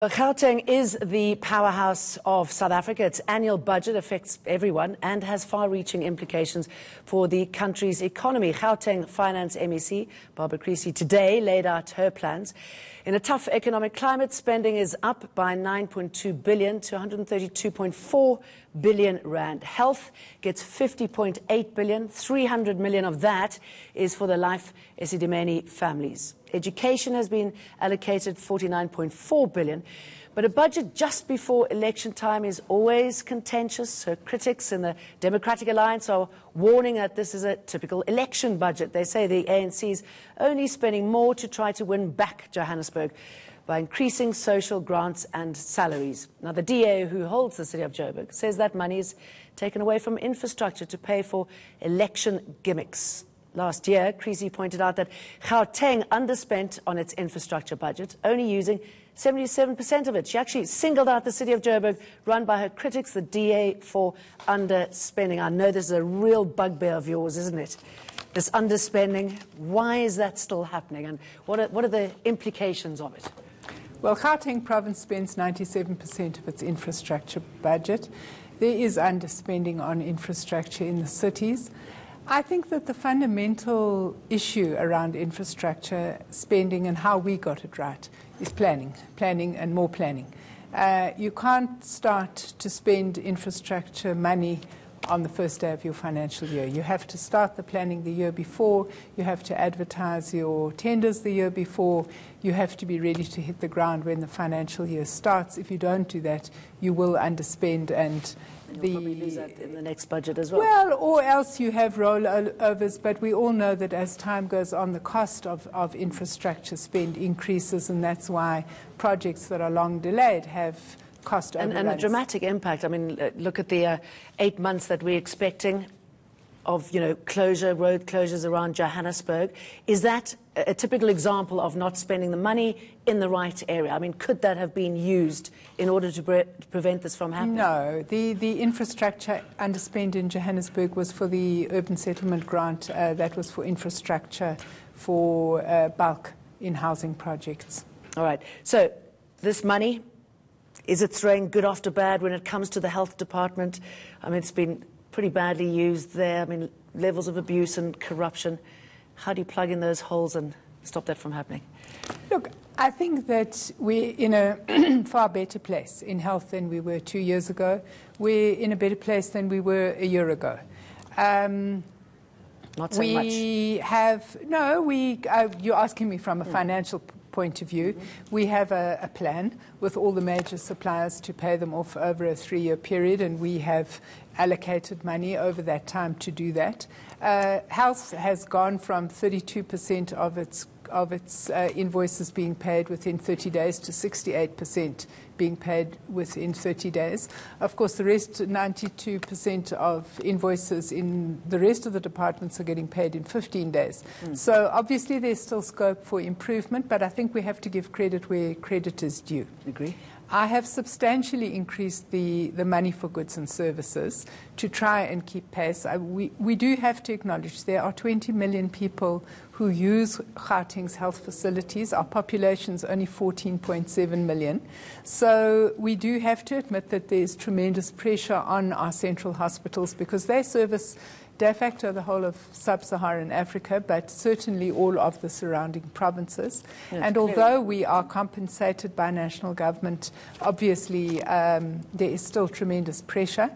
Gauteng is the powerhouse of South Africa. Its annual budget affects everyone and has far-reaching implications for the country's economy. Gauteng Finance MEC Barbara Creecy today laid out her plans. In a tough economic climate, spending is up by 9.2 billion to 132.4 billion rand. Health gets 50.8 billion. 300 million of that is for the Life Esidimeni families. Education has been allocated 49.4 billion. But a budget just before election time is always contentious. So critics in the Democratic Alliance are warning that this is a typical election budget. They say the ANC is only spending more to try to win back Johannesburg by increasing social grants and salaries. Now, the DA who holds the city of Joburg says that money is taken away from infrastructure to pay for election gimmicks. Last year, Creecy pointed out that Gauteng underspent on its infrastructure budget, only using 77% of it. She actually singled out the city of Joburg, run by her critics, the DA, for underspending. I know this is a real bugbear of yours, isn't it? This underspending, why is that still happening, and what are the implications of it? Well, Gauteng province spends 97% of its infrastructure budget. There is underspending on infrastructure in the cities. I think that the fundamental issue around infrastructure spending and how we got it right is planning and more planning. You can't start to spend infrastructure money on the first day of your financial year. You have to start the planning the year before. You have to advertise your tenders the year before. You have to be ready to hit the ground when the financial year starts. If you don't do that, you will underspend, and you'll probably lose that in the next budget as well. Well, or else you have rollovers, but we all know that as time goes on, the cost of infrastructure spend increases, and that's why projects that are long delayed have cost overruns. And a dramatic impact. I mean, look at the 8 months that we're expecting of, road closures around Johannesburg. Is that a typical example of not spending the money in the right area? I mean, could that have been used in order to prevent this from happening? No. The infrastructure underspend in Johannesburg was for the urban settlement grant. That was for infrastructure for bulk in housing projects. All right. So this money, is it throwing good after bad when it comes to the health department? I mean, it's been pretty badly used there. I mean, levels of abuse and corruption. How do you plug in those holes and stop that from happening? Look, I think that we're in a far better place in health than we were 2 years ago. We're in a better place than we were a year ago. Not so much. You're asking me from a financial point of view. We have a plan with all the major suppliers to pay them off over a 3-year period, and we have allocated money over that time to do that. Health has gone from 32% of its invoices being paid within 30 days to 68% being paid within 30 days. Of course, the rest, 92% of invoices in the rest of the departments are getting paid in 15 days. So obviously there's still scope for improvement, but I think we have to give credit where credit is due. Agree. I have substantially increased the money for goods and services to try and keep pace. We do have to acknowledge there are 20 million people who use Gauteng's health facilities. Our population is only 14.7 million. So we do have to admit that there's tremendous pressure on our central hospitals because they service de facto the whole of sub-Saharan Africa, but certainly all of the surrounding provinces. Yes, and although we are compensated by national government, obviously there is still tremendous pressure.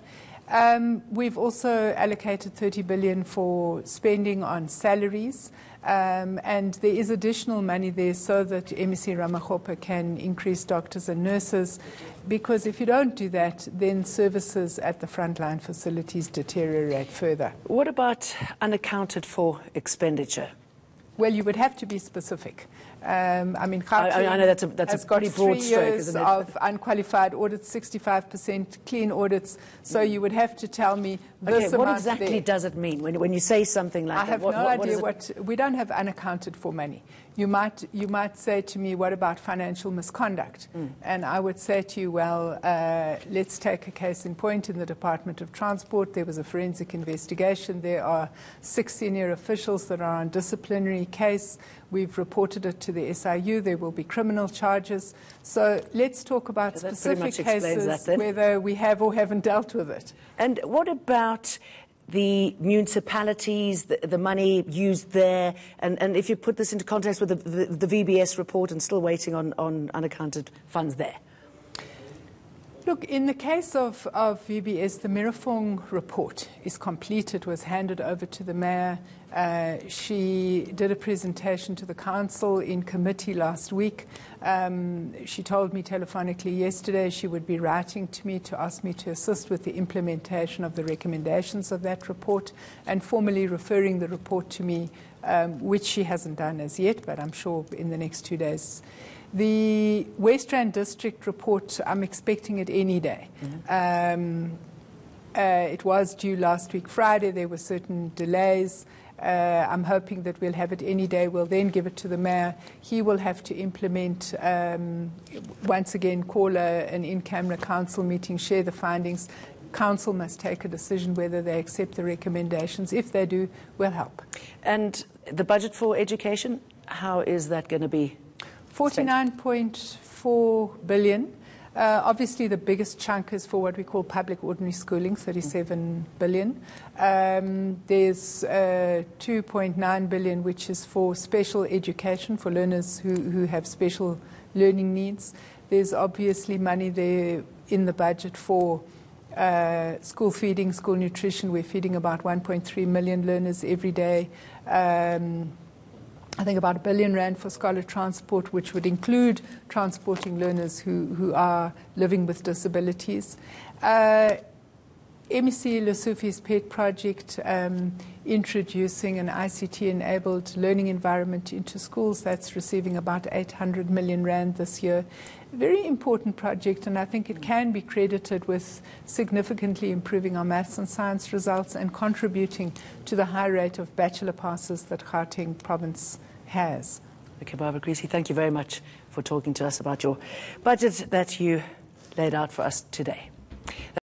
We've also allocated 30 billion for spending on salaries, and there is additional money there so that MEC Ramakgopa can increase doctors and nurses, because if you don't do that, then services at the frontline facilities deteriorate further. What about unaccounted for expenditure? Well, you would have to be specific. I know that's a pretty broad stroke, isn't it? Of unqualified audits, 65% clean audits. So you would have to tell me this amount. What exactly does it mean when you say something like that? I have no idea what. We don't have unaccounted for money. You might say to me, what about financial misconduct? And I would say to you, well, let's take a case in point in the Department of Transport. There was a forensic investigation. There are 6 senior officials that are on disciplinary case. We've reported it to the SIU. There will be criminal charges. So let's talk about specific cases, whether we have or haven't dealt with it. And what about the municipalities, the money used there, and if you put this into context with the VBS report and still waiting on unaccounted funds there? Look, in the case of VBS, the Mirafong report is complete. It was handed over to the mayor. She did a presentation to the council in committee last week. She told me telephonically yesterday she would be writing to me to ask me to assist with the implementation of the recommendations of that report and formally referring the report to me, which she hasn't done as yet, but I'm sure in the next 2 days. The West Rand District report, I'm expecting it any day. It was due last week Friday. There were certain delays. I'm hoping that we'll have it any day. We'll then give it to the mayor. He will have to implement, once again, call an in-camera council meeting, share the findings. Council must take a decision whether they accept the recommendations. If they do, we'll help. And the budget for education, how is that going to be? 49.4 billion. Obviously, the biggest chunk is for what we call public ordinary schooling, 37 billion. There's 2.9 billion, which is for special education for learners who have special learning needs. There's obviously money there in the budget for school feeding, school nutrition. We're feeding about 1.3 million learners every day. I think about R1 billion for scholar transport, which would include transporting learners who are living with disabilities. MEC Lesufi's PET project, introducing an ICT-enabled learning environment into schools. That's receiving about 800 million rand this year. Very important project, and I think it can be credited with significantly improving our maths and science results and contributing to the high rate of bachelor passes that Gauteng province has. Okay, Barbara Creecy, thank you very much for talking to us about your budget that you laid out for us today.